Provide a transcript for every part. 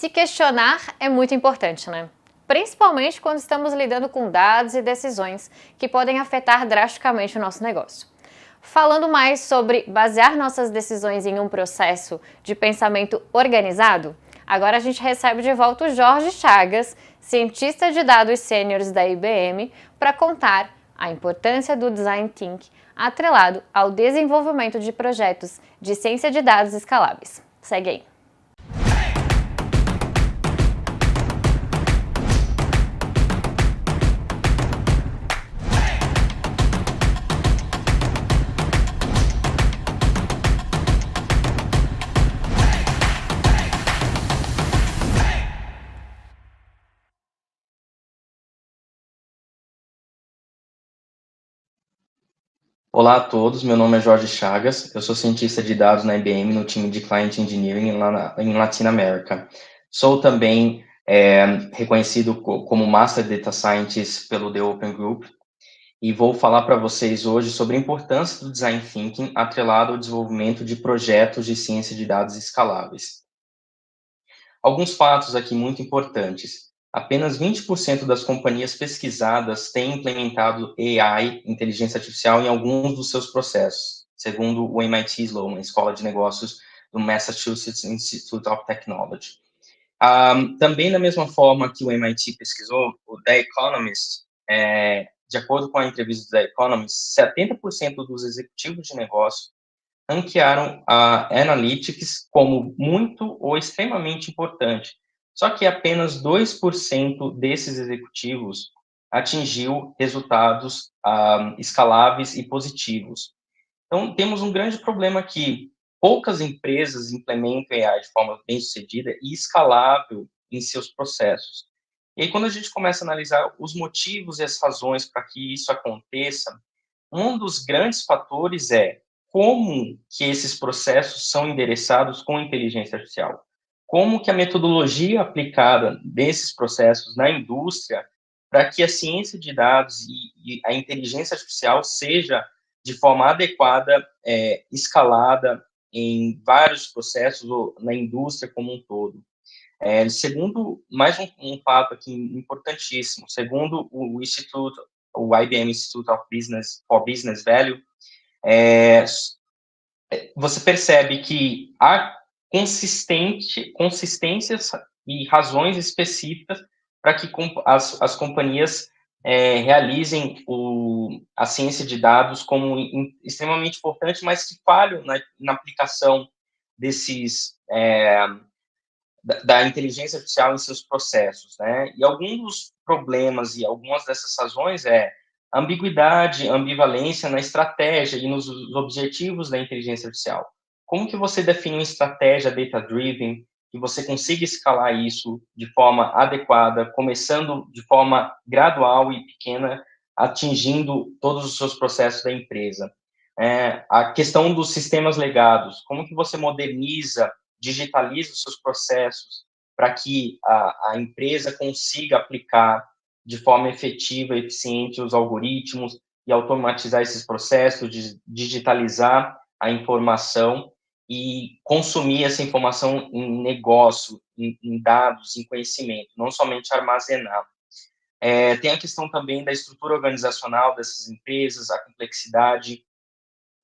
Se questionar é muito importante, né? Principalmente quando estamos lidando com dados e decisões que podem afetar drasticamente o nosso negócio. Falando mais sobre basear nossas decisões em um processo de pensamento organizado, agora a gente recebe de volta o Jorge Chagas, cientista de dados sêniores da IBM, para contar a importância do Design Thinking atrelado ao desenvolvimento de projetos de ciência de dados escaláveis. Segue aí. Olá a todos, meu nome é Jorge Chagas, eu sou cientista de dados na IBM no time de Client Engineering em Latin America. Sou também reconhecido como Master Data Scientist pelo The Open Group e vou falar para vocês hoje sobre a importância do Design Thinking atrelado ao desenvolvimento de projetos de ciência de dados escaláveis. Alguns fatos aqui muito importantes. Apenas 20% das companhias pesquisadas têm implementado AI, inteligência artificial, em alguns dos seus processos, segundo o MIT Sloan, a escola de negócios do Massachusetts Institute of Technology. Também, da mesma forma que o MIT pesquisou, o The Economist, de acordo com a entrevista do The Economist, 70% dos executivos de negócio ranquearam a Analytics como muito ou extremamente importante. Só que apenas 2% desses executivos atingiu resultados escaláveis e positivos. Então, temos um grande problema aqui. Poucas empresas implementam AI de forma bem-sucedida e escalável em seus processos. E aí, quando a gente começa a analisar os motivos e as razões para que isso aconteça, um dos grandes fatores é como que esses processos são endereçados com inteligência artificial. Como que a metodologia aplicada nesses processos na indústria para que a ciência de dados e a inteligência artificial seja de forma adequada, escalada em vários processos ou na indústria como um todo. Segundo, mais um fato aqui importantíssimo, segundo o Instituto, o IBM Institute of Business for Business Value, você percebe que há consistências e razões específicas para que as companhias realizem a ciência de dados como extremamente importante, mas que falham na aplicação desses da inteligência artificial em seus processos, né? E alguns dos problemas e algumas dessas razões ambiguidade, ambivalência na estratégia e nos objetivos da inteligência artificial. Como que você define uma estratégia data-driven que você consiga escalar isso de forma adequada, começando de forma gradual e pequena, atingindo todos os seus processos da empresa? A questão dos sistemas legados, como que você moderniza, digitaliza os seus processos para que a empresa consiga aplicar de forma efetiva e eficiente os algoritmos e automatizar esses processos, digitalizar a informação e consumir essa informação em negócio, em dados, em conhecimento, não somente armazenar. Tem a questão também da estrutura organizacional dessas empresas, a complexidade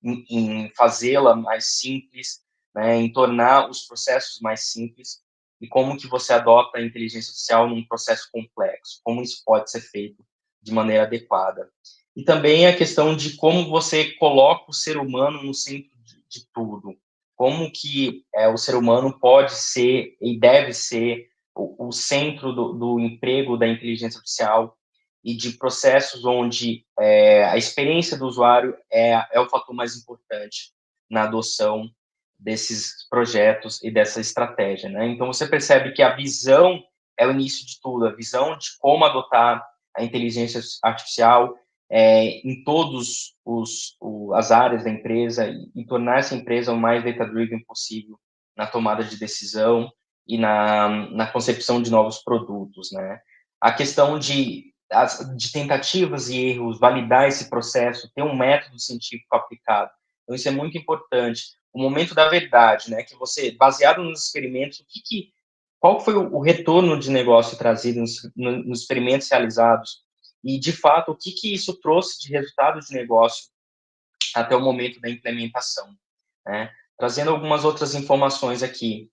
em fazê-la mais simples, né, em tornar os processos mais simples, e como que você adota a inteligência artificial num processo complexo, como isso pode ser feito de maneira adequada. E também a questão de como você coloca o ser humano no centro de tudo, como que o ser humano pode ser e deve ser o centro do emprego da inteligência artificial e de processos onde a experiência do usuário é o fator mais importante na adoção desses projetos e dessa estratégia, né? Então, você percebe que a visão é o início de tudo, a visão de como adotar a inteligência artificial em todas as áreas da empresa e tornar essa empresa o mais data-driven possível na tomada de decisão e na concepção de novos produtos, né? A questão de tentativas e erros, validar esse processo, ter um método científico aplicado. Então, isso é muito importante. O momento da verdade, né? Que você, baseado nos experimentos, qual foi o retorno de negócio trazido nos experimentos realizados e, de fato, o que isso trouxe de resultado de negócio até o momento da implementação, né? Trazendo algumas outras informações aqui,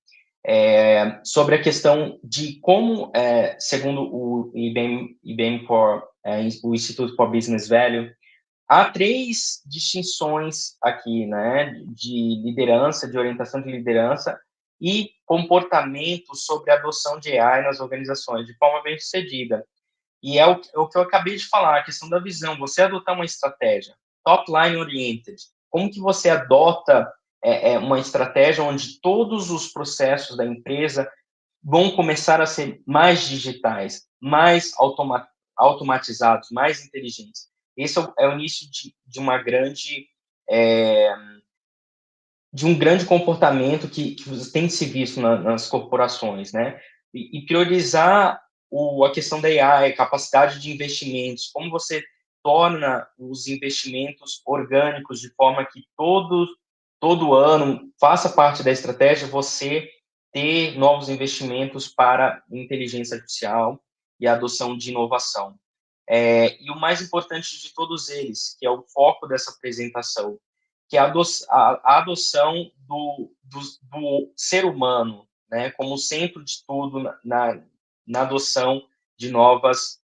sobre a questão de como, segundo o IBM o Instituto for Business Value, há 3 distinções aqui, né, de liderança, de orientação de liderança e comportamento sobre a adoção de AI nas organizações, de forma bem-sucedida. E é o que eu acabei de falar, a questão da visão. Você adotar uma estratégia top-line oriented, como que você adota uma estratégia onde todos os processos da empresa vão começar a ser mais digitais, mais automatizados, mais inteligentes. Esse é o início de uma grande de um grande comportamento que tem se visto nas corporações, né? E priorizar a questão da AI, capacidade de investimentos, como você torna os investimentos orgânicos de forma que todo ano faça parte da estratégia você ter novos investimentos para inteligência artificial e a adoção de inovação. E o mais importante de todos eles, que é o foco dessa apresentação, que é a adoção do ser humano, né, como centro de tudo na adoção de novas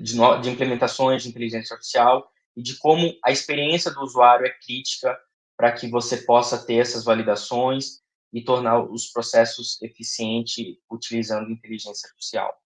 de implementações de inteligência artificial e de como a experiência do usuário é crítica para que você possa ter essas validações e tornar os processos eficientes utilizando inteligência artificial.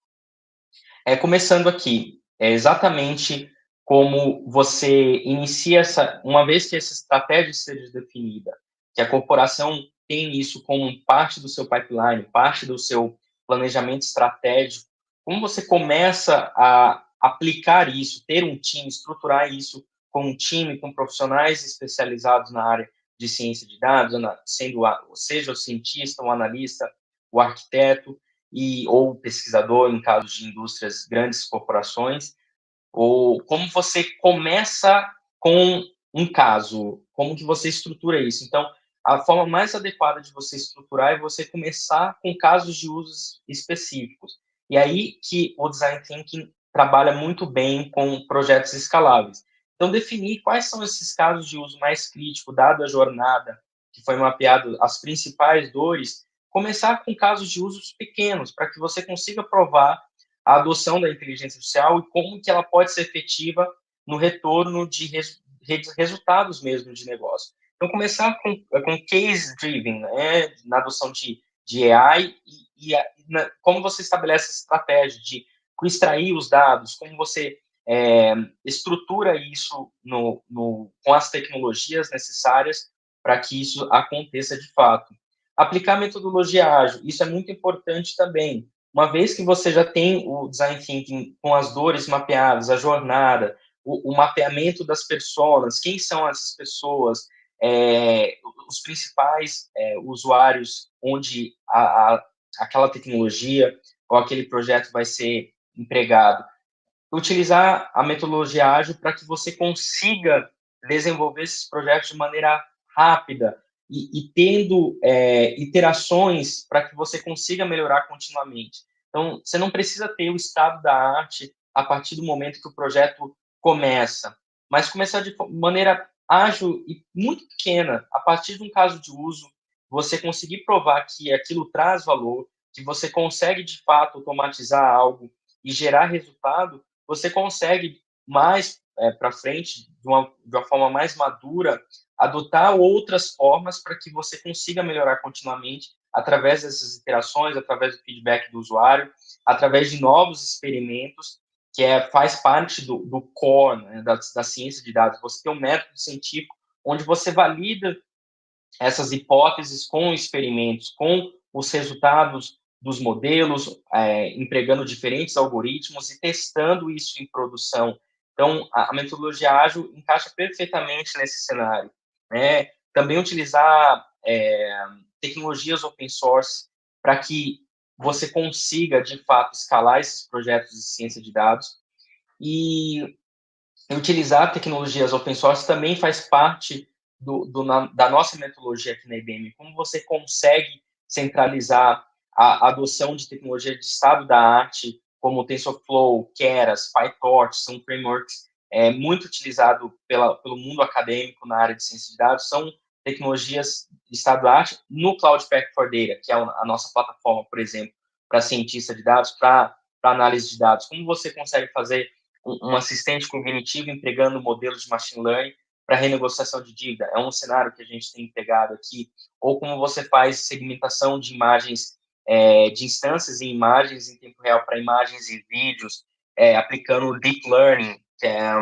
Começando aqui, é exatamente como você inicia uma vez que essa estratégia seja definida, que a corporação tem isso como parte do seu pipeline, parte do seu planejamento estratégico, como você começa a aplicar isso, ter um time, estruturar isso com um time, com profissionais especializados na área de ciência de dados, seja o cientista, o analista, o arquiteto, ou pesquisador em casos de indústrias, grandes corporações, ou como você começa com um caso, como que você estrutura isso. Então, a forma mais adequada de você estruturar é você começar com casos de usos específicos. E aí que o Design Thinking trabalha muito bem com projetos escaláveis. Então, definir quais são esses casos de uso mais críticos, dado a jornada que foi mapeado, as principais dores, começar com casos de usos pequenos, para que você consiga provar a adoção da inteligência artificial e como que ela pode ser efetiva no retorno de resultados mesmo de negócio. Então, começar com case-driven, né, na adoção de AI como você estabelece essa estratégia de extrair os dados, como você estrutura isso com as tecnologias necessárias para que isso aconteça de fato. Aplicar a metodologia ágil, isso é muito importante também. Uma vez que você já tem o Design Thinking com as dores mapeadas, a jornada, o mapeamento das pessoas, quem são essas pessoas, os principais usuários onde aquela tecnologia ou aquele projeto vai ser empregado. Utilizar a metodologia ágil para que você consiga desenvolver esses projetos de maneira rápida e tendo iterações para que você consiga melhorar continuamente. Então, você não precisa ter o estado da arte a partir do momento que o projeto começa, mas começar de maneira ágil e muito pequena, a partir de um caso de uso, você conseguir provar que aquilo traz valor, que você consegue, de fato, automatizar algo e gerar resultado, você consegue mais para frente, de uma forma mais madura, adotar outras formas para que você consiga melhorar continuamente através dessas interações, através do feedback do usuário, através de novos experimentos, que faz parte do core, né, da ciência de dados. Você tem um método científico onde você valida essas hipóteses com experimentos, com os resultados dos modelos, empregando diferentes algoritmos e testando isso em produção. Então, a metodologia ágil encaixa perfeitamente nesse cenário, né? Também utilizar tecnologias open source para que você consiga, de fato, escalar esses projetos de ciência de dados. E utilizar tecnologias open source também faz parte da nossa metodologia aqui na IBM. Como você consegue centralizar a adoção de tecnologia de estado da arte, como TensorFlow, Keras, PyTorch, são frameworks muito utilizados pelo mundo acadêmico na área de ciência de dados, são tecnologias de estado da arte no Cloud Pak for Data, que é a nossa plataforma, por exemplo, para cientista de dados, para análise de dados. Como você consegue fazer um assistente cognitivo empregando modelos de machine learning para renegociação de dívida? É um cenário que a gente tem pegado aqui. Ou como você faz segmentação de imagens, de instâncias em imagens em tempo real para imagens e vídeos, aplicando deep learning, que é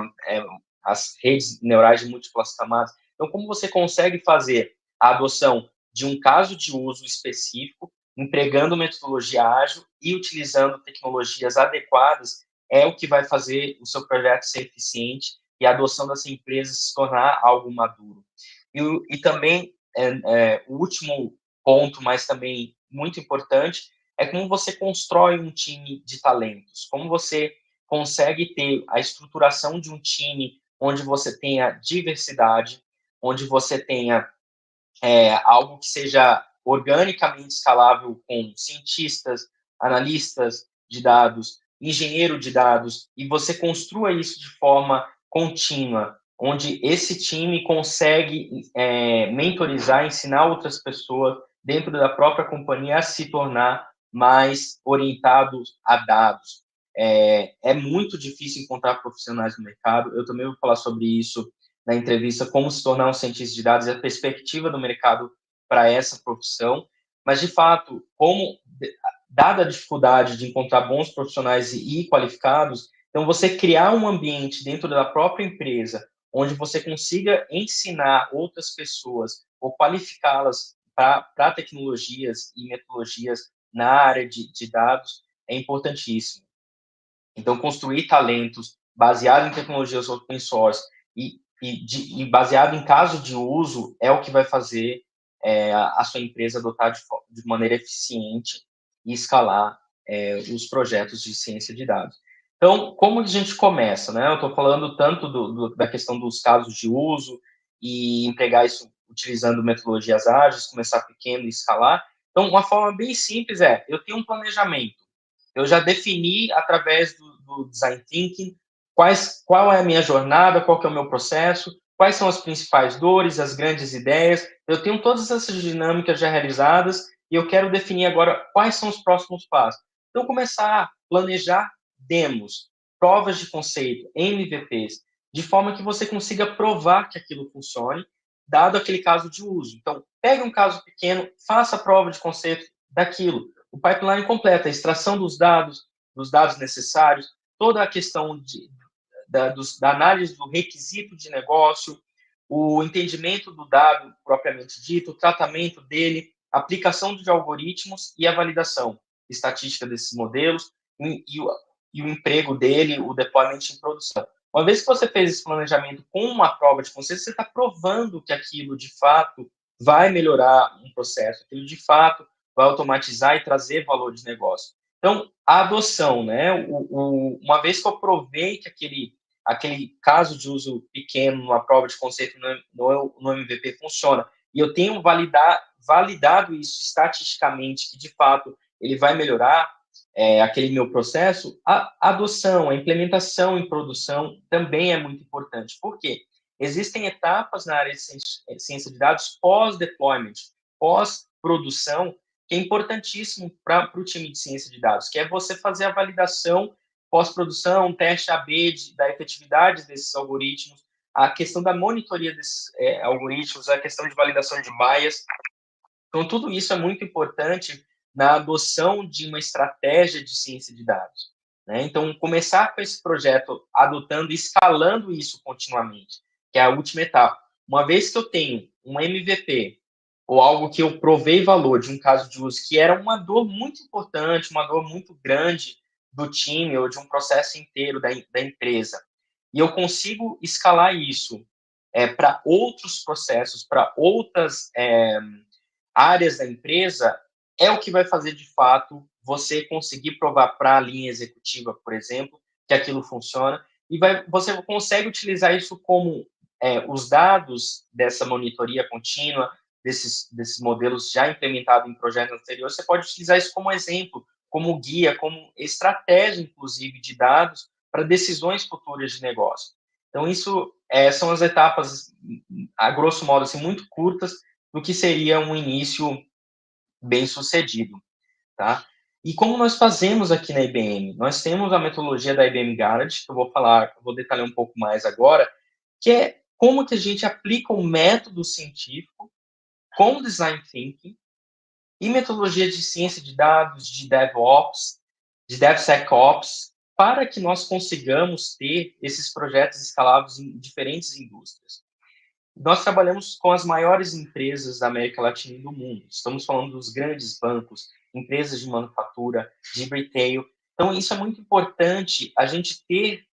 as redes neurais de múltiplas camadas. Então, como você consegue fazer a adoção de um caso de uso específico, empregando metodologia ágil e utilizando tecnologias adequadas, é o que vai fazer o seu projeto ser eficiente e a adoção dessa empresa se tornar algo maduro. E também, o último ponto, mas também muito importante, é como você constrói um time de talentos, como você consegue ter a estruturação de um time onde você tenha diversidade, onde você tenha algo que seja organicamente escalável com cientistas, analistas de dados, engenheiro de dados, e você construa isso de forma contínua, onde esse time consegue mentorizar, ensinar outras pessoas dentro da própria companhia a se tornar mais orientados a dados. É muito difícil encontrar profissionais no mercado. Eu também vou falar sobre isso na entrevista, como se tornar um cientista de dados e a perspectiva do mercado para essa profissão. Mas, de fato, dada a dificuldade de encontrar bons profissionais e qualificados, então você criar um ambiente dentro da própria empresa onde você consiga ensinar outras pessoas ou qualificá-las para tecnologias e metodologias na área de dados é importantíssimo. Então, construir talentos baseado em tecnologias open source e baseado em caso de uso é o que vai fazer a sua empresa adotar de maneira eficiente e escalar os projetos de ciência de dados. Então, como a gente começa, né? Eu estou falando tanto da questão dos casos de uso e empregar isso utilizando metodologias ágeis, começar pequeno e escalar. Então, uma forma bem simples eu tenho um planejamento. Eu já defini, através do Design Thinking, qual é a minha jornada, qual que é o meu processo, quais são as principais dores, as grandes ideias. Eu tenho todas essas dinâmicas já realizadas e eu quero definir agora quais são os próximos passos. Então, começar a planejar demos, provas de conceito, MVPs, de forma que você consiga provar que aquilo funcione, dado aquele caso de uso. Então, pegue um caso pequeno, faça a prova de conceito daquilo. O pipeline completo, a extração dos dados necessários, toda a questão da análise do requisito de negócio, o entendimento do dado propriamente dito, o tratamento dele, a aplicação de algoritmos e a validação estatística desses modelos e o emprego dele, o deployment em produção. Uma vez que você fez esse planejamento com uma prova de conceito, você está provando que aquilo, de fato, vai melhorar um processo, aquilo, de fato, vai automatizar e trazer valor de negócio. Então, a adoção, né? Uma vez que eu provei que aquele caso de uso pequeno numa prova de conceito no MVP funciona, e eu tenho validado isso estatisticamente, que de fato ele vai melhorar aquele meu processo, a adoção, a implementação em produção também é muito importante. Por quê? Existem etapas na área de ciência de dados pós-deployment, pós-produção, que é importantíssimo para o time de ciência de dados, que é você fazer a validação pós-produção, teste AB da efetividade desses algoritmos, a questão da monitoria desses algoritmos, a questão de validação de bias. Então, tudo isso é muito importante na adoção de uma estratégia de ciência de dados, né? Então, começar com esse projeto, adotando e escalando isso continuamente, que é a última etapa. Uma vez que eu tenho um MVP, ou algo que eu provei valor de um caso de uso que era uma dor muito importante, uma dor muito grande do time ou de um processo inteiro da empresa, e eu consigo escalar isso para outros processos, para outras áreas da empresa, é o que vai fazer, de fato, você conseguir provar para a linha executiva, por exemplo, que aquilo funciona, e você consegue utilizar isso como os dados dessa monitoria contínua, desses modelos já implementados em projetos anteriores, você pode utilizar isso como exemplo, como guia, como estratégia, inclusive, de dados para decisões futuras de negócio. Então, isso são as etapas, a grosso modo, assim, muito curtas do que seria um início bem sucedido, tá? E como nós fazemos aqui na IBM? Nós temos a metodologia da IBM Garage, que eu vou detalhar um pouco mais agora, que é como que a gente aplica um método científico com design thinking e metodologia de ciência de dados, de DevOps, de DevSecOps, para que nós consigamos ter esses projetos escaláveis em diferentes indústrias. Nós trabalhamos com as maiores empresas da América Latina e do mundo. Estamos falando dos grandes bancos, empresas de manufatura, de retail. Então, isso é muito importante, a gente ter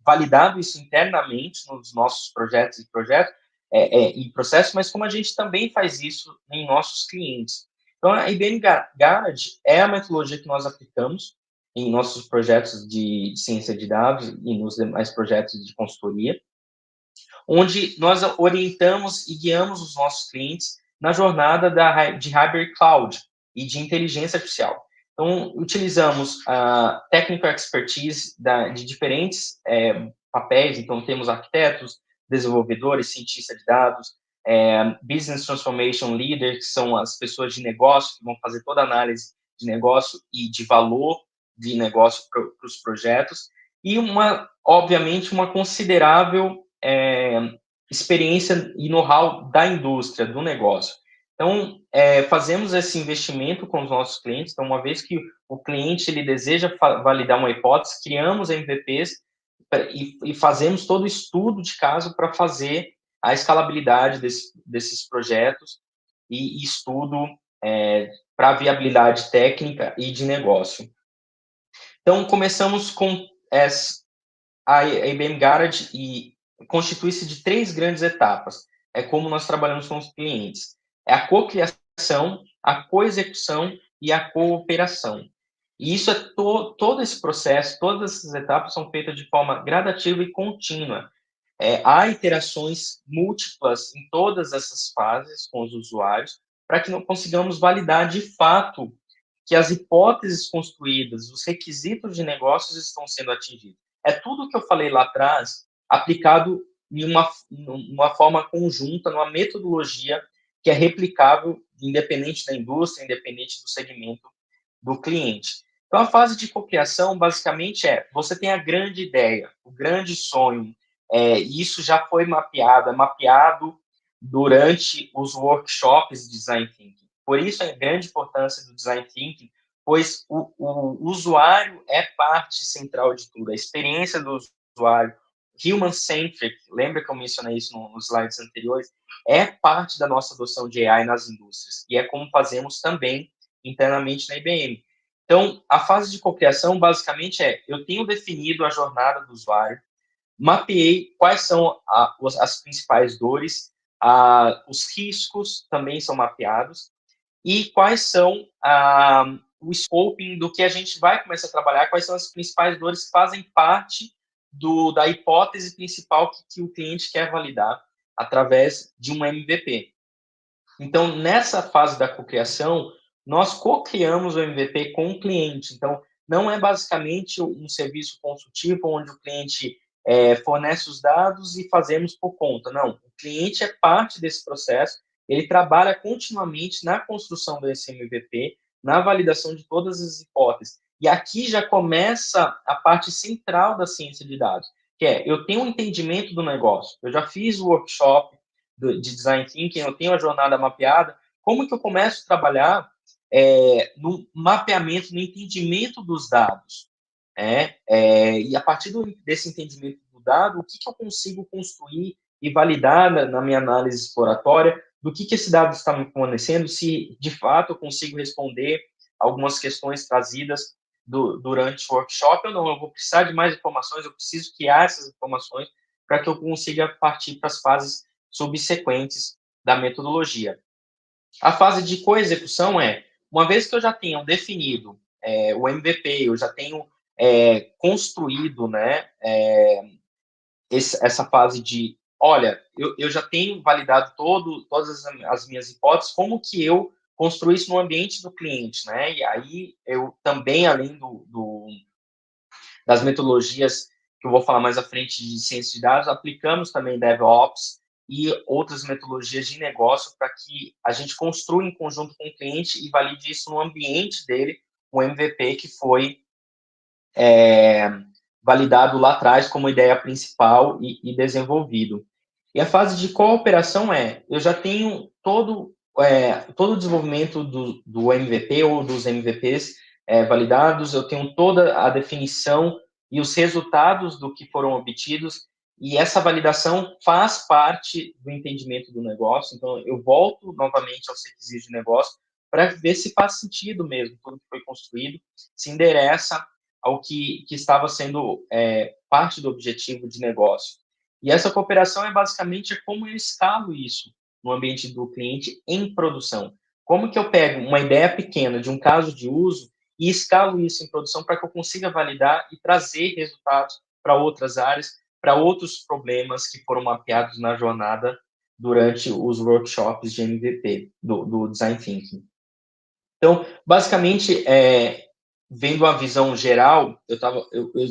validado isso internamente nos nossos projetos e processos, mas como a gente também faz isso em nossos clientes. Então, a IBM Garage é a metodologia que nós aplicamos em nossos projetos de ciência de dados e nos demais projetos de consultoria, onde nós orientamos e guiamos os nossos clientes na jornada de Hybrid Cloud e de inteligência artificial. Então, utilizamos a technical expertise de diferentes papéis, então temos arquitetos, desenvolvedores, cientistas de dados, business transformation leaders, que são as pessoas de negócio que vão fazer toda a análise de negócio e de valor de negócio para os projetos, e obviamente, uma considerável experiência e know-how da indústria, do negócio. Então, fazemos esse investimento com os nossos clientes. Então, uma vez que o cliente ele deseja validar uma hipótese, criamos MVPs e fazemos todo o estudo de caso para fazer a escalabilidade desses projetos e estudo para viabilidade técnica e de negócio. Então, começamos com a IBM Garage e constitui-se de 3 grandes etapas. É como nós trabalhamos com os clientes. É a cocriação, a coexecução e a cooperação. E isso todo esse processo, todas essas etapas são feitas de forma gradativa e contínua. Há iterações múltiplas em todas essas fases com os usuários para que nós consigamos validar de fato que as hipóteses construídas, os requisitos de negócios estão sendo atingidos. É tudo o que eu falei lá atrás, aplicado em uma forma conjunta, numa metodologia que é replicável, independente da indústria, independente do segmento do cliente. Então, a fase de cocriação, basicamente, você tem a grande ideia, o grande sonho, e isso já foi mapeado durante os workshops de Design Thinking. Por isso, a grande importância do Design Thinking, pois o usuário é parte central de tudo, a experiência do usuário, human-centric, lembra que eu mencionei isso nos slides anteriores, é parte da nossa adoção de AI nas indústrias, e é como fazemos também internamente na IBM. Então, a fase de cocriação, basicamente, eu tenho definido a jornada do usuário, mapeei quais são as principais dores, os riscos também são mapeados, e quais são o scoping do que a gente vai começar a trabalhar, quais são as principais dores que fazem parte da hipótese principal que o cliente quer validar através de um MVP. Então, nessa fase da cocriação, nós co-criamos o MVP com o cliente. Então, não é basicamente um serviço consultivo onde o cliente fornece os dados e fazemos por conta. Não, o cliente é parte desse processo, ele trabalha continuamente na construção desse MVP, na validação de todas as hipóteses. E aqui já começa a parte central da ciência de dados, que eu tenho um entendimento do negócio, eu já fiz o workshop de Design Thinking, eu tenho a jornada mapeada, como que eu começo a trabalhar no mapeamento, no entendimento dos dados? E a partir desse entendimento do dado, o que eu consigo construir e validar na minha análise exploratória do que esse dado está me fornecendo, se de fato eu consigo responder algumas questões trazidas durante o workshop ou não. Eu vou precisar de mais informações, eu preciso criar essas informações para que eu consiga partir para as fases subsequentes da metodologia. A fase de coexecução uma vez que eu já tenho definido o MVP, eu já tenho construído, né, essa fase de olha, eu já tenho validado todas as minhas hipóteses, como que eu construo isso no ambiente do cliente, né? E aí eu também, além das metodologias que eu vou falar mais à frente de ciência de dados, aplicamos também DevOps e outras metodologias de negócio para que a gente construa em conjunto com o cliente e valide isso no ambiente dele, o MVP que foi validado lá atrás como ideia principal e desenvolvido. E a fase de cooperação eu já tenho todo o desenvolvimento do MVP ou dos MVPs validados, eu tenho toda a definição e os resultados do que foram obtidos, e essa validação faz parte do entendimento do negócio, então eu volto novamente aos requisitos de negócio para ver se faz sentido mesmo tudo que foi construído, se endereça ao que estava sendo parte do objetivo de negócio. E essa cooperação basicamente como eu escalo isso no ambiente do cliente em produção. Como que eu pego uma ideia pequena de um caso de uso e escalo isso em produção para que eu consiga validar e trazer resultados para outras áreas, para outros problemas que foram mapeados na jornada durante os workshops de MVP, do Design Thinking. Então, basicamente, vendo uma visão geral, eu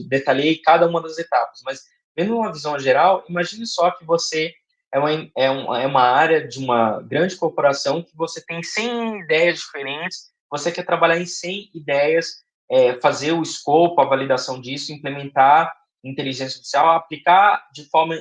detalhei cada uma das etapas, mas vendo uma visão geral, imagine só que você é uma área de uma grande corporação que você tem 100 ideias diferentes, você quer trabalhar em 100 ideias, fazer o escopo, a validação disso, implementar inteligência artificial, aplicar de forma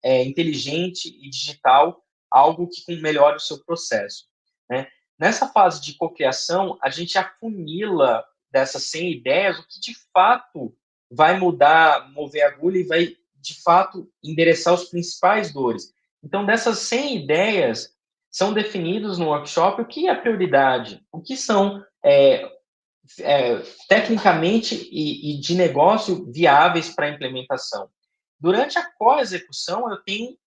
inteligente e digital algo que melhore o seu processo, né? Nessa fase de cocriação, a gente afunila dessas 100 ideias o que de fato vai mudar, mover a agulha e vai de fato endereçar os principais dores. Então, dessas 100 ideias, são definidos no workshop o que é prioridade, o que são tecnicamente e de negócio viáveis para implementação. Durante a co-execução, eu tenho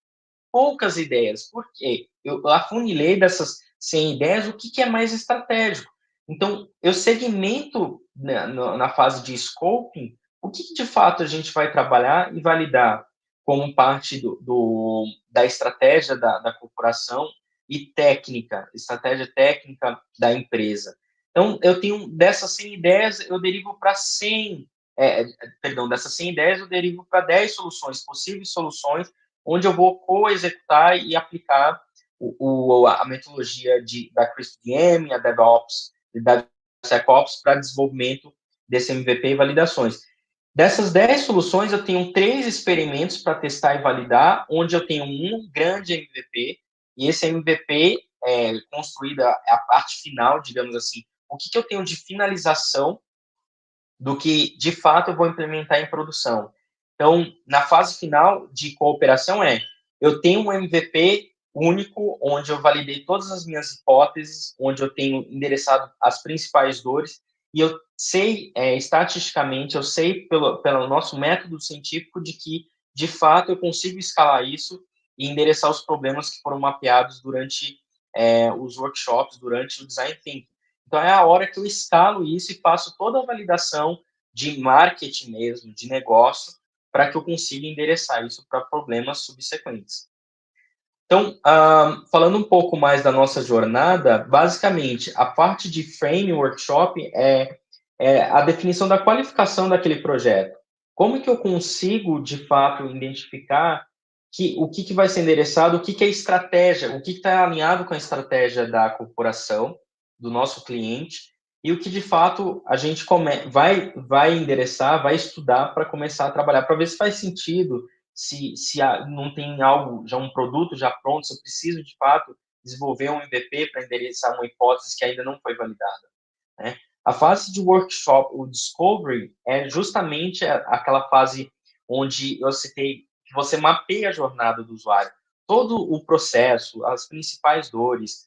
poucas ideias, porque eu afunilei dessas 100 ideias o que é mais estratégico. Então, eu segmento na fase de scoping o que de fato a gente vai trabalhar e validar como parte da estratégia da corporação e técnica, estratégia técnica da empresa. Então, eu tenho dessas 100 ideias, eu derivo para 100, dessas 100 ideias, eu derivo para 10 soluções, possíveis soluções, onde eu vou co-executar e aplicar a metodologia da CRISP-DM, a DevOps e da SecOps para desenvolvimento desse MVP e validações. Dessas 10 soluções, eu tenho 3 experimentos para testar e validar, onde eu tenho um grande MVP, e esse MVP construído a parte final, digamos assim, o que eu tenho de finalização do que, de fato, eu vou implementar em produção. Então, na fase final de cooperação eu tenho um MVP único, onde eu validei todas as minhas hipóteses, onde eu tenho endereçado as principais dores, e eu sei, estatisticamente, eu sei pelo nosso método científico de que, de fato, eu consigo escalar isso e endereçar os problemas que foram mapeados durante os workshops, durante o Design Thinking. Então, é a hora que eu escalo isso e faço toda a validação de marketing mesmo, de negócio, para que eu consiga endereçar isso para problemas subsequentes. Então, falando um pouco mais da nossa jornada, basicamente, a parte de frame workshop é a definição da qualificação daquele projeto. Como que eu consigo, de fato, identificar o que vai ser endereçado, o que é estratégia, o que está alinhado com a estratégia da corporação, do nosso cliente, e o que, de fato, a gente vai endereçar, vai estudar para começar a trabalhar, para ver se faz sentido, se não tem algo, já um produto já pronto, se eu preciso, de fato, desenvolver um MVP para endereçar uma hipótese que ainda não foi validada, né? A fase de workshop, o discovery, é justamente aquela fase onde eu citei que você mapeia a jornada do usuário, todo o processo, as principais dores,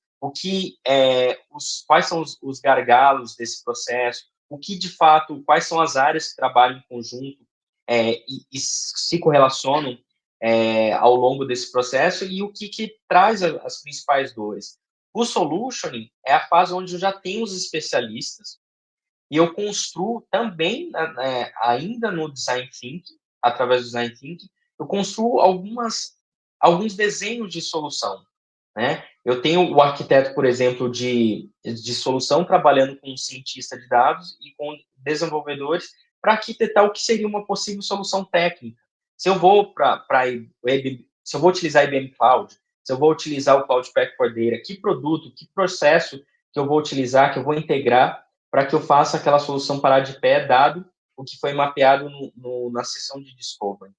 quais são os gargalos desse processo, o que de fato, quais são as áreas que trabalham em conjunto e se correlacionam ao longo desse processo e o que traz as principais dores. O solutioning é a fase onde eu já tenho os especialistas e eu construo também, ainda no Design Thinking, através do Design Thinking, eu construo algumas alguns desenhos de solução, né? Eu tenho o arquiteto, por exemplo, de solução, trabalhando com um cientista de dados e com desenvolvedores para arquitetar o que seria uma possível solução técnica. Se eu vou se eu vou utilizar IBM Cloud, se eu vou utilizar o Cloud Pak for Data, que produto, que processo que eu vou utilizar, que eu vou integrar para que eu faça aquela solução parar de pé, dado o que foi mapeado na sessão de discovery.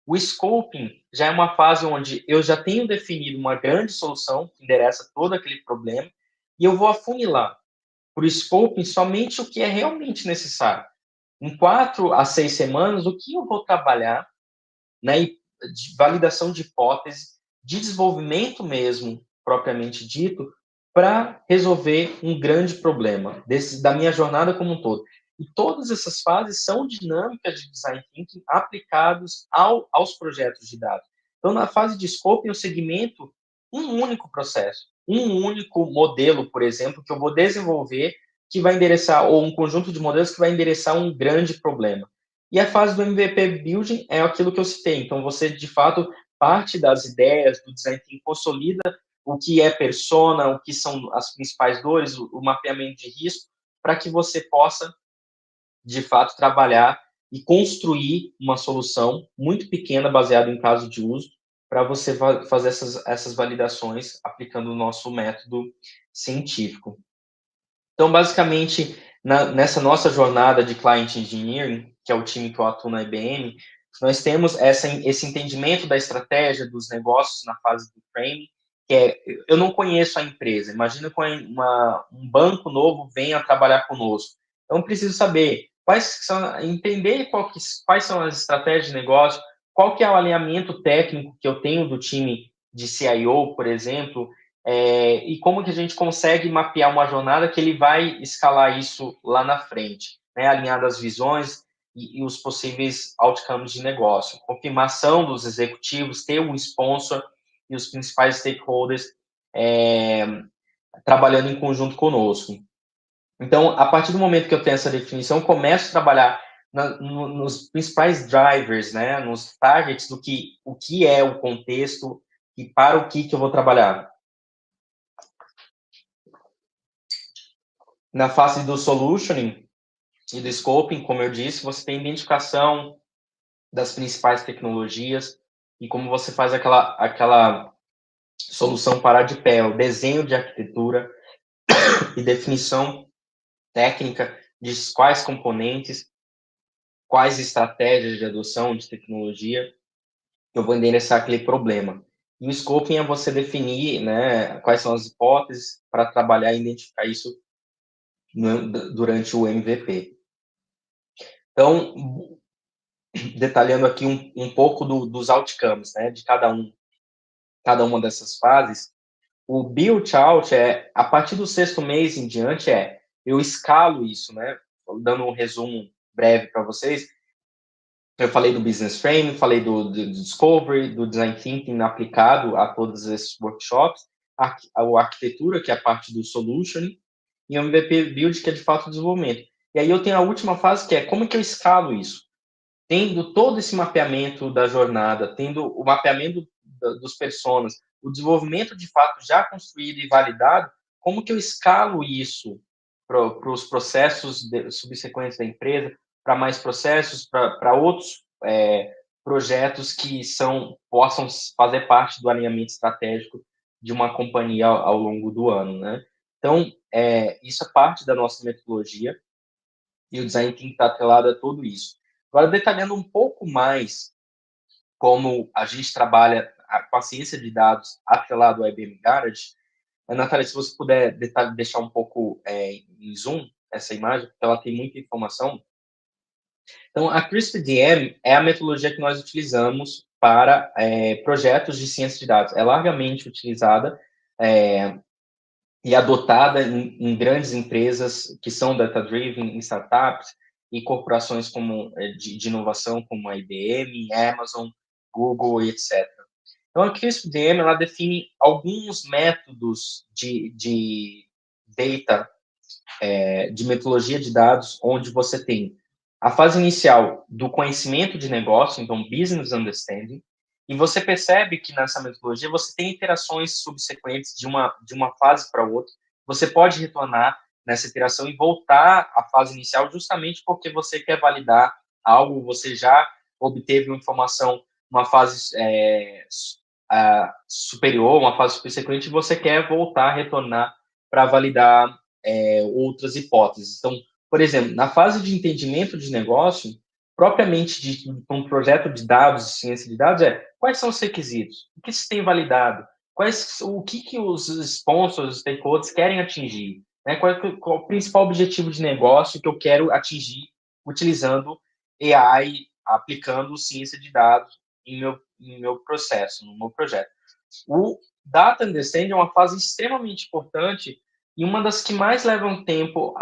O scoping já é uma fase onde eu já tenho definido uma grande solução que endereça todo aquele problema e eu vou afunilar para o scoping somente o que é realmente necessário. Em 4 a 6 semanas, o que eu vou trabalhar, né, de validação de hipótese, de desenvolvimento mesmo, propriamente dito, para resolver um grande problema da minha jornada como um todo. E todas essas fases são dinâmicas de design thinking aplicados aos projetos de dados. Então, na fase de scope, eu segmento um único processo, um único modelo, por exemplo, que eu vou desenvolver, que vai endereçar, ou um conjunto de modelos que vai endereçar um grande problema. E a fase do MVP Building é aquilo que eu citei. Então, você, de fato, parte das ideias do design thinking, consolida o que é persona, o que são as principais dores, o mapeamento de risco, para que você possa, de fato, trabalhar e construir uma solução muito pequena, baseada em caso de uso, para você fazer essas validações aplicando o nosso método científico. Então, basicamente, nessa nossa jornada de Client Engineering, que é o time que eu atuo na IBM, nós temos esse entendimento da estratégia dos negócios na fase do framing, que é, eu não conheço a empresa, imagina que um banco novo venha trabalhar conosco. Então, eu preciso saber entender quais são as estratégias de negócio, qual que é o alinhamento técnico que eu tenho do time de CIO, por exemplo, e como que a gente consegue mapear uma jornada que ele vai escalar isso lá na frente, né? Alinhado às visões e os possíveis outcomes de negócio. Confirmação dos executivos, ter um sponsor e os principais stakeholders trabalhando em conjunto conosco. Então, a partir do momento que eu tenho essa definição, eu começo a trabalhar nos principais drivers, né? Nos targets o que é o contexto e para o que eu vou trabalhar. Na fase do solutioning e do scoping, como eu disse, você tem identificação das principais tecnologias e como você faz aquela solução parar de pé, o desenho de arquitetura e definição técnica de quais componentes, quais estratégias de adoção de tecnologia eu vou endereçar aquele problema. E o scoping é você definir, né, quais são as hipóteses para trabalhar e identificar isso durante o MVP. Então, detalhando aqui um pouco dos outcomes, né, de cada uma dessas fases, o build out a partir do 6º mês em diante, eu escalo isso, né, dando um resumo breve para vocês. Eu falei do business frame, falei do discovery, do design thinking aplicado a todos esses workshops, a arquitetura, que é a parte do solutioning, e o MVP build, que é de fato o desenvolvimento. E aí eu tenho a última fase, que é como que eu escalo isso? Tendo todo esse mapeamento da jornada, tendo o mapeamento dos personas, o desenvolvimento de fato já construído e validado, como que eu escalo isso para os processos subsequentes da empresa, para mais processos, para outros projetos que possam fazer parte do alinhamento estratégico de uma companhia ao longo do ano, né? Então, isso é parte da nossa metodologia e o design tem que estar atrelado a tudo isso. Agora, detalhando um pouco mais como a gente trabalha com a ciência de dados atrelado ao IBM Garage, Natália, se você puder deixar um pouco em zoom essa imagem, porque ela tem muita informação. Então, a CRISP-DM é a metodologia que nós utilizamos para projetos de ciência de dados. É largamente utilizada e adotada em grandes empresas que são data-driven, em startups e corporações de inovação como a IBM, Amazon, Google, etc. Então, a CRISP-DM ela define alguns métodos de data, de metodologia de dados, onde você tem a fase inicial do conhecimento de negócio, então business understanding, E você percebe que nessa metodologia você tem interações subsequentes de uma fase para outra. Você pode retornar nessa interação e voltar à fase inicial justamente porque você quer validar algo, você já obteve uma informação, uma fase superior, uma fase subsequente, e você quer voltar, retornar para validar outras hipóteses. Então, por exemplo, na fase de entendimento de negócio, propriamente de um projeto de dados, de ciência de dados, quais são os requisitos, o que se tem validado, o que os sponsors, os stakeholders querem atingir, né? Qual o principal objetivo de negócio que eu quero atingir utilizando AI, aplicando ciência de dados em meu processo, no meu projeto. O Data Understanding é uma fase extremamente importante e uma das que mais levam tempo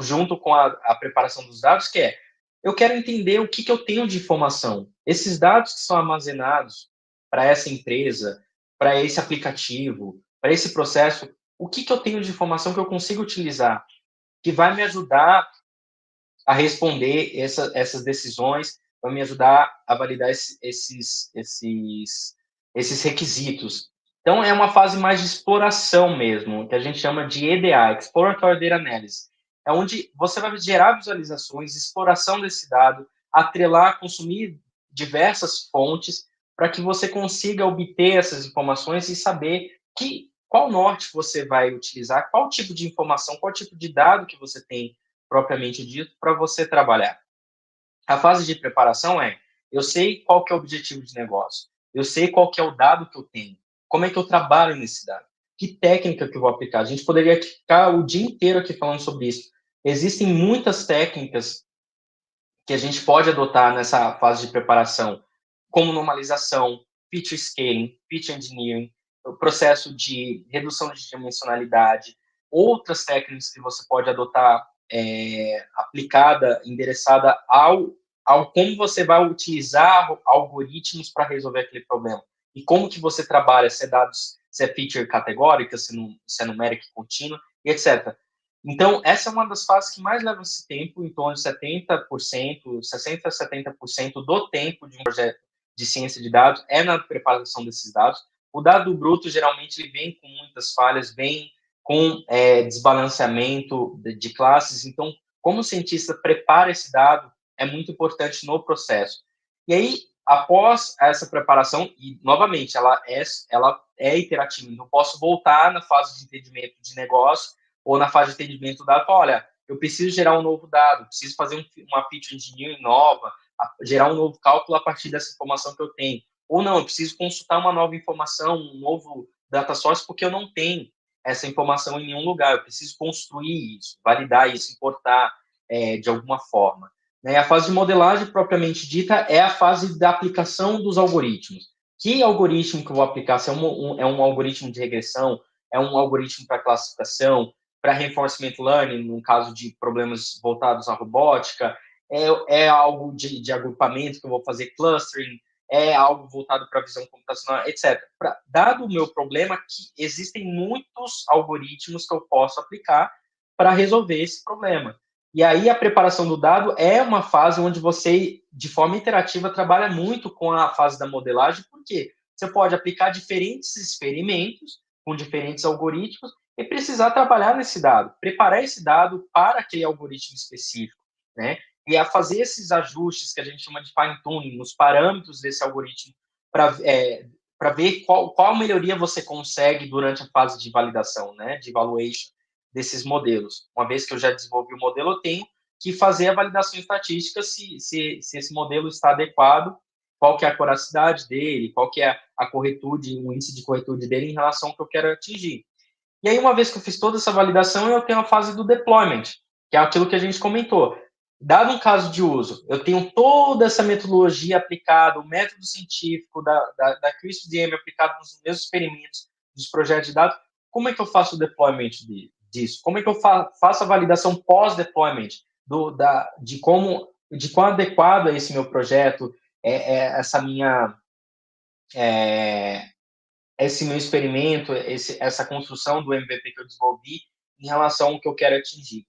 junto com a preparação dos dados, que eu quero entender o que eu tenho de informação. Esses dados que são armazenados para essa empresa, para esse aplicativo, para esse processo, o que eu tenho de informação que eu consigo utilizar, que vai me ajudar a responder essas decisões, vai me ajudar a validar esses requisitos. Então, é uma fase mais de exploração mesmo, que a gente chama de EDA, Exploratory Data Analysis. É onde você vai gerar visualizações, exploração desse dado, atrelar, consumir diversas fontes, para que você consiga obter essas informações e saber qual norte você vai utilizar, qual tipo de informação, qual tipo de dado que você tem propriamente dito para você trabalhar. A fase de preparação eu sei qual que é o objetivo de negócio, eu sei qual que é o dado que eu tenho, como é que eu trabalho nesse dado, que técnica que eu vou aplicar. A gente poderia ficar o dia inteiro aqui falando sobre isso. Existem muitas técnicas que a gente pode adotar nessa fase de preparação, como normalização, feature scaling, feature engineering, o processo de redução de dimensionalidade, outras técnicas que você pode adotar aplicada, endereçada ao como você vai utilizar algoritmos para resolver aquele problema. E como que você trabalha, se é dados, se é feature categórica, se é numérica e contínua, e etc. Então, essa é uma das fases que mais leva esse tempo, em torno de 70%, 60% a 70% do tempo de um projeto de ciência de dados é na preparação desses dados. O dado bruto, geralmente, ele vem com muitas falhas, vem com desbalanceamento de classes. Então, como o cientista prepara esse dado, é muito importante no processo. E aí, após essa preparação, e, novamente, ela é iterativa, então, eu posso voltar na fase de entendimento de negócio ou na fase de entendimento do dado, olha, eu preciso gerar um novo dado, preciso fazer uma feature engineering nova, gerar um novo cálculo a partir dessa informação que eu tenho. Ou não, eu preciso consultar uma nova informação, um novo data source, porque eu não tenho essa informação em nenhum lugar. Eu preciso construir isso, validar isso, importar de alguma forma. Né? A fase de modelagem, propriamente dita, é a fase da aplicação dos algoritmos. Que algoritmo que eu vou aplicar? Se é um algoritmo de regressão, é um algoritmo para classificação, para reinforcement learning, no caso de problemas voltados à robótica, é algo de agrupamento que eu vou fazer clustering, é algo voltado para visão computacional, etc. Dado o meu problema, que existem muitos algoritmos que eu posso aplicar para resolver esse problema. E aí a preparação do dado é uma fase onde você, de forma interativa, trabalha muito com a fase da modelagem, porque você pode aplicar diferentes experimentos com diferentes algoritmos e precisar trabalhar nesse dado, preparar esse dado para aquele algoritmo específico, né? E a fazer esses ajustes que a gente chama de fine-tuning, nos parâmetros desse algoritmo, para ver qual melhoria você consegue durante a fase de validação, né? De evaluation desses modelos. Uma vez que eu já desenvolvi o modelo, eu tenho que fazer a validação estatística se esse modelo está adequado, qual que é a coracidade dele, qual que é a corretude, o índice de corretude dele em relação ao que eu quero atingir. E aí, uma vez que eu fiz toda essa validação, eu tenho a fase do deployment, que é aquilo que a gente comentou. Dado um caso de uso, eu tenho toda essa metodologia aplicada, o método científico da CRISPR-DM aplicado nos meus experimentos, dos projetos de dados, como é que eu faço o deployment disso? Como é que eu faço a validação pós-deployment de quão adequado é esse meu projeto, essa minha esse meu experimento, essa construção do MVP que eu desenvolvi em relação ao que eu quero atingir.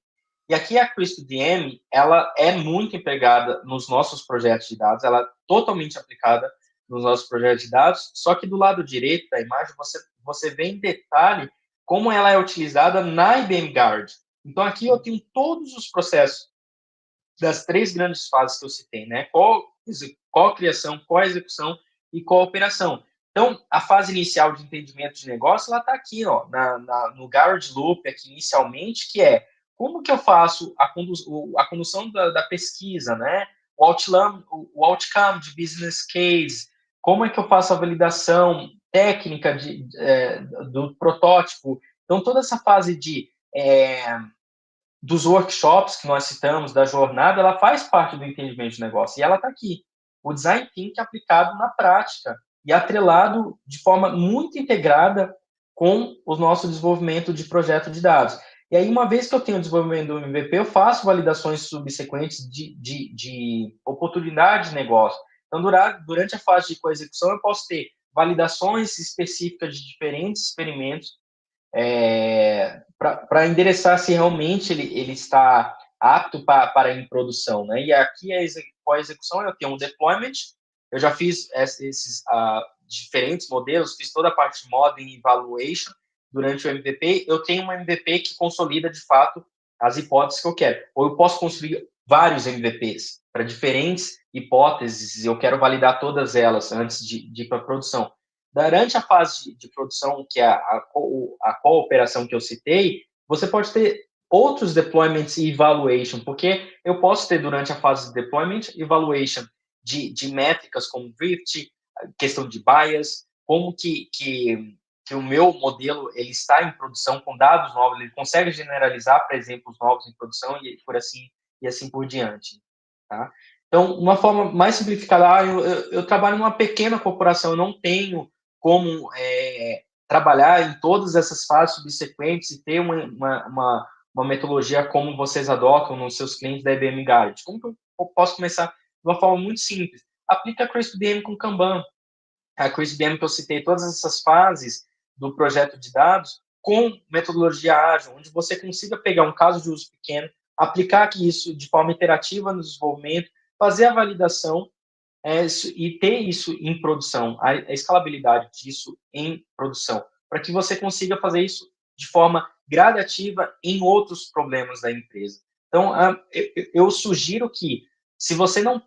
E aqui a CRISPR-DM, ela é muito empregada nos nossos projetos de dados, ela é totalmente aplicada nos nossos projetos de dados, só que do lado direito da imagem você vê em detalhe como ela é utilizada na IBM Guard. Então, aqui eu tenho todos os processos das 3 grandes fases que eu citei, né? Qual criação, qual execução e qual operação. Então, a fase inicial de entendimento de negócio, ela está aqui, ó, no Guard Loop, aqui inicialmente, que é como que eu faço a condução da pesquisa, né? O outcome de business case, como é que eu faço a validação técnica do protótipo. Então, toda essa fase dos workshops que nós citamos, da jornada, ela faz parte do entendimento de negócio. E ela está aqui. O design thinking aplicado na prática e atrelado de forma muito integrada com o nosso desenvolvimento de projeto de dados. E aí, uma vez que eu tenho o desenvolvimento do MVP, eu faço validações subsequentes de oportunidade de negócio. Então, durante a fase de coexecução, eu posso ter validações específicas de diferentes experimentos para endereçar se realmente ele está apto para ir em produção, né? E aqui com a execução eu tenho um deployment, eu já fiz esses diferentes modelos, fiz toda a parte de modeling e evaluation durante o MVP, eu tenho um MVP que consolida de fato as hipóteses que eu quero. Ou eu posso construir vários MVPs para diferentes hipóteses, eu quero validar todas elas antes de ir para a produção. Durante a fase de produção, que é a cooperação que eu citei, você pode ter outros deployments e evaluation, porque eu posso ter durante a fase de deployment, evaluation de métricas como drift, questão de bias, como que o meu modelo ele está em produção com dados novos, ele consegue generalizar para exemplos novos em produção e assim por diante. Tá? Então, uma forma mais simplificada, eu trabalho numa pequena corporação, eu não tenho como trabalhar em todas essas fases subsequentes e ter uma metodologia como vocês adotam nos seus clientes da IBM Guard. Como que eu posso começar de uma forma muito simples? Aplica a CRISP-DM com Kanban. A CRISP-DM que eu citei, todas essas fases do projeto de dados com metodologia ágil, onde você consiga pegar um caso de uso pequeno, aplicar isso de forma iterativa no desenvolvimento, fazer a validação e ter isso em produção, a escalabilidade disso em produção, para que você consiga fazer isso de forma gradativa em outros problemas da empresa. Então, eu sugiro que, se você não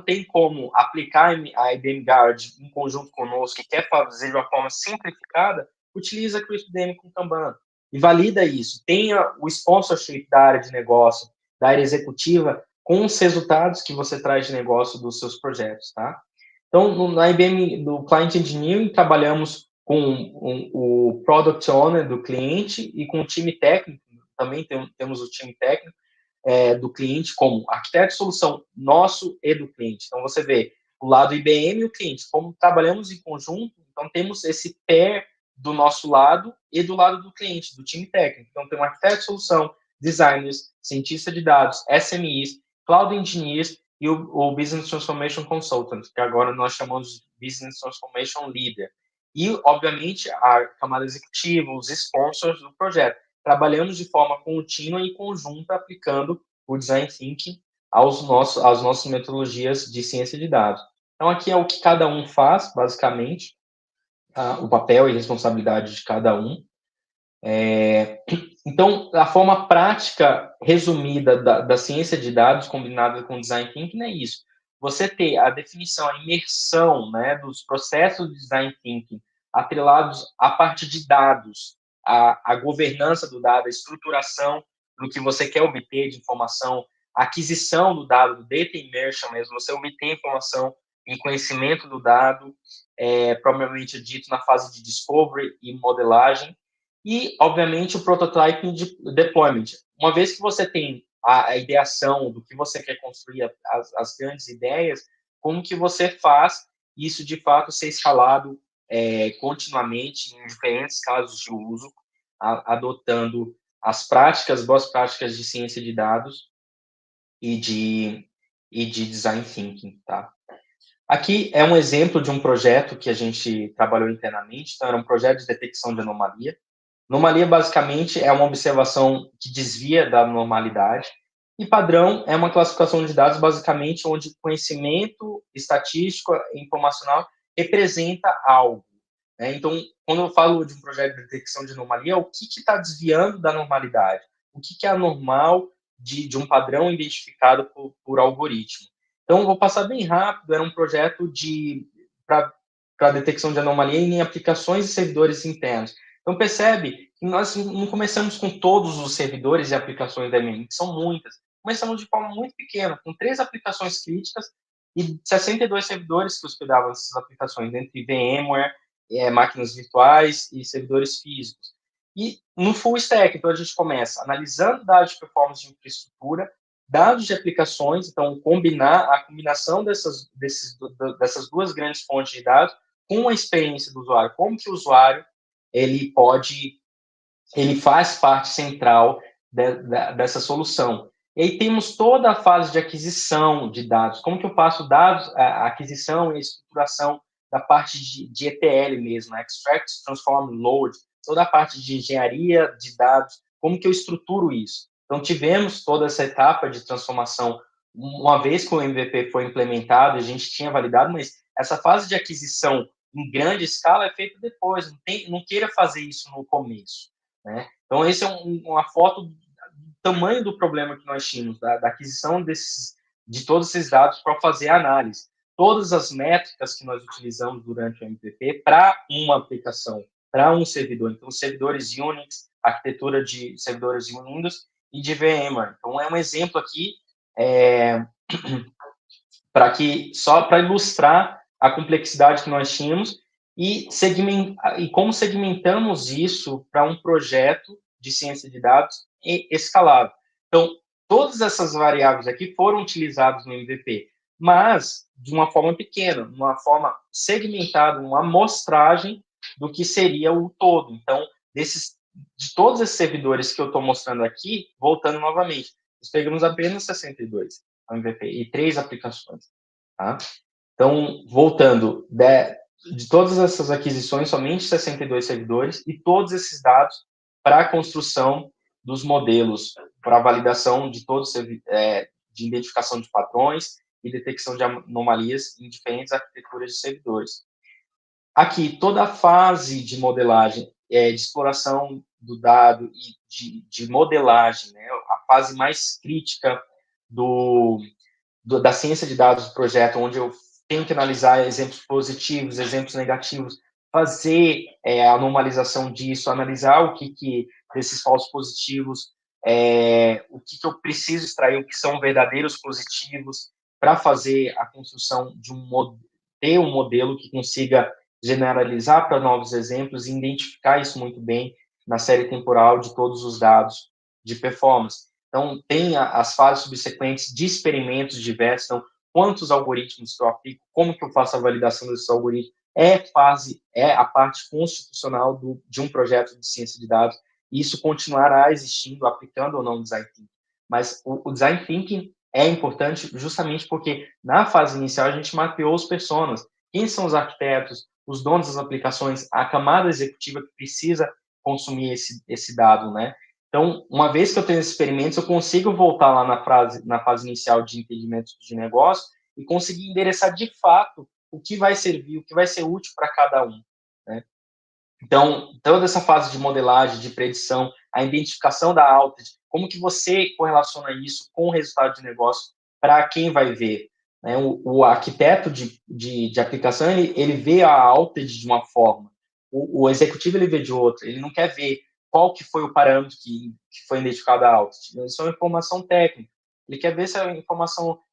tem como aplicar a IBM Guard em conjunto conosco e quer fazer de uma forma simplificada, utilize a CRISP-DM com Kanban e valida isso. Tenha o sponsorship da área de negócio, da área executiva, com os resultados que você traz de negócio dos seus projetos, tá? Então, na IBM, no Client Engineering, trabalhamos com o Product Owner do cliente e com o time técnico, também temos o time técnico do cliente como arquiteto de solução nosso e do cliente. Então, você vê o lado IBM e o cliente, como trabalhamos em conjunto, então temos esse pair do nosso lado e do lado do cliente, do time técnico. Então, tem um arquiteto de solução, designers, cientista de dados, SMEs, Cloud Engineers e o Business Transformation Consultant, que agora nós chamamos de Business Transformation Leader. E, obviamente, a camada executiva, os sponsors do projeto. Trabalhamos de forma contínua e conjunta, aplicando o Design Thinking às nossas metodologias de ciência de dados. Então, aqui é o que cada um faz, basicamente, o papel e responsabilidade de cada um. Então, a forma prática resumida da ciência de dados combinada com design thinking é isso. Você ter a definição, a imersão, né, dos processos de design thinking atrelados à parte de dados, a governança do dado, a estruturação do que você quer obter de informação, a aquisição do dado, do data immersion mesmo, você obter informação e conhecimento do dado, propriamente dito na fase de discovery e modelagem, e, obviamente, o prototyping de deployment. Uma vez que você tem a ideação do que você quer construir, as grandes ideias, como que você faz isso, de fato, ser escalado continuamente em diferentes casos de uso, adotando as boas práticas de ciência de dados e de design thinking, tá? Aqui é um exemplo de um projeto que a gente trabalhou internamente, então era um projeto de detecção de anomalia. Anomalia, basicamente, é uma observação que desvia da normalidade. E padrão é uma classificação de dados, basicamente, onde conhecimento estatístico e informacional representa algo. Né? Então, quando eu falo de um projeto de detecção de anomalia, o que está desviando da normalidade? O que é anormal de um padrão identificado por algoritmo? Então, eu vou passar bem rápido. Era um projeto para detecção de anomalia em aplicações e servidores internos. Então, percebe que nós não começamos com todos os servidores e aplicações da MM, que são muitas. Começamos de forma muito pequena, com 3 aplicações críticas e 62 servidores que hospedavam essas aplicações, entre VMware, máquinas virtuais e servidores físicos. E no full stack, então a gente começa analisando dados de performance de infraestrutura, dados de aplicações, então combinar a combinação dessas duas grandes fontes de dados com a experiência do usuário, como que o usuário ele faz parte central dessa solução. E aí temos toda a fase de aquisição de dados, como que eu faço dados, a aquisição e a estruturação da parte de ETL mesmo, Extract, Transform, Load, toda a parte de engenharia de dados, como que eu estruturo isso. Então, tivemos toda essa etapa de transformação, uma vez que o MVP foi implementado, a gente tinha validado, mas essa fase de aquisição em grande escala é feita depois, não queira fazer isso no começo. Né? Então, esse é uma foto do tamanho do problema que nós tínhamos, da aquisição de todos esses dados para fazer a análise. Todas as métricas que nós utilizamos durante o MVP para uma aplicação, para um servidor. Então, servidores Unix, arquitetura de servidores Windows e de VMware. Então, é um exemplo aqui só para ilustrar a complexidade que nós tínhamos e como segmentamos isso para um projeto de ciência de dados escalável. Então, todas essas variáveis aqui foram utilizadas no MVP, mas de uma forma pequena, de uma forma segmentada, uma amostragem do que seria o todo. Então, de todos esses servidores que eu estou mostrando aqui, voltando novamente, nós pegamos apenas 62 no MVP e 3 aplicações. Tá? Então, voltando, de todas essas aquisições, somente 62 servidores e todos esses dados para a construção dos modelos, para a validação de todos, de identificação de padrões e detecção de anomalias em diferentes arquiteturas de servidores. Aqui, toda a fase de modelagem, de exploração do dado e de modelagem, né, a fase mais crítica da ciência de dados do projeto, onde eu tenho que analisar exemplos positivos, exemplos negativos, fazer a normalização disso, analisar o que desses falsos positivos, o que eu preciso extrair, o que são verdadeiros positivos, para fazer a construção de ter um modelo que consiga generalizar para novos exemplos e identificar isso muito bem na série temporal de todos os dados de performance. Então, tem as fases subsequentes de experimentos diversos. Então, quantos algoritmos que eu aplico, como que eu faço a validação desses algoritmos, é a parte constitucional de um projeto de ciência de dados. E isso continuará existindo, aplicando ou não design thinking. Mas o design thinking é importante justamente porque na fase inicial a gente mapeou os personas. Quem são os arquitetos, os donos das aplicações, a camada executiva que precisa consumir esse dado, né? Então, uma vez que eu tenho esses experimentos, eu consigo voltar lá na fase inicial de entendimento de negócio e conseguir endereçar de fato o que vai servir, o que vai ser útil para cada um. Né? Então, toda essa fase de modelagem, de predição, a identificação da outage, como que você correlaciona isso com o resultado de negócio para quem vai ver? Né? O arquiteto de aplicação, ele vê a outage de uma forma, o executivo ele vê de outra, ele não quer ver qual que foi o parâmetro que foi identificado a outage. Isso é uma informação técnica. Ele quer ver se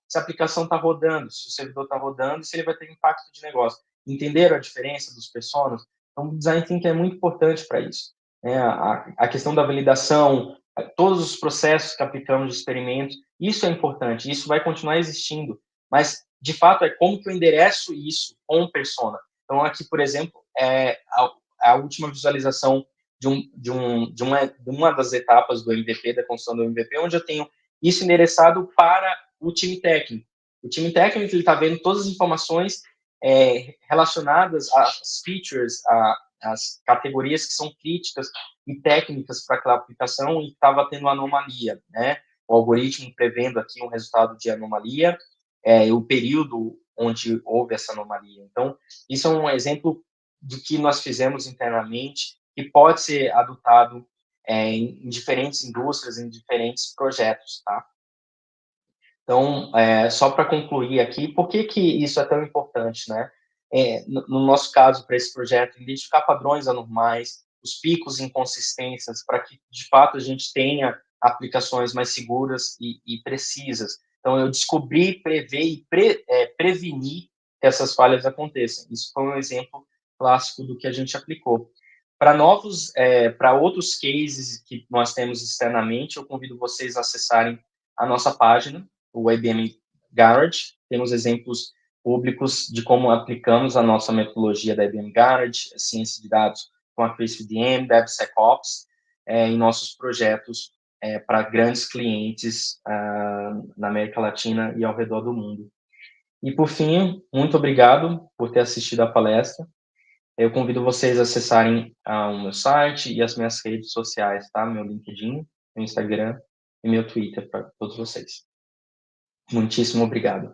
se a aplicação está rodando, se o servidor está rodando e se ele vai ter impacto de negócio. Entenderam a diferença dos personas? Então, o design thinking é muito importante para isso. Né? A questão da validação, todos os processos que aplicamos de experimentos, isso é importante, isso vai continuar existindo. Mas, de fato, é como que eu endereço isso com persona. Então, aqui, por exemplo, é a última visualização de uma das etapas do MVP, da construção do MVP, onde eu tenho isso endereçado para o time técnico. O time técnico ele está vendo todas as informações relacionadas às features, às categorias que são críticas e técnicas para aquela aplicação e estava tendo anomalia, né? o algoritmo prevendo aqui um resultado de anomalia, o período onde houve essa anomalia. Então, isso é um exemplo do que nós fizemos internamente e pode ser adotado em diferentes indústrias, em diferentes projetos, tá? Então, só para concluir aqui, por que isso é tão importante, né? No nosso caso, para esse projeto, identificar padrões anormais, os picos e inconsistências, para que, de fato, a gente tenha aplicações mais seguras e precisas. Então, eu descobri, prever e prevenir que essas falhas aconteçam. Isso foi um exemplo clássico do que a gente aplicou. Para outros cases que nós temos externamente, eu convido vocês a acessarem a nossa página, o IBM Garage. Temos exemplos públicos de como aplicamos a nossa metodologia da IBM Garage, a ciência de dados com a CrisVDM, DevSecOps, em nossos projetos para grandes clientes na América Latina e ao redor do mundo. E, por fim, muito obrigado por ter assistido a palestra. Eu convido vocês a acessarem o meu site e as minhas redes sociais, tá? Meu LinkedIn, meu Instagram e meu Twitter para todos vocês. Muitíssimo obrigado.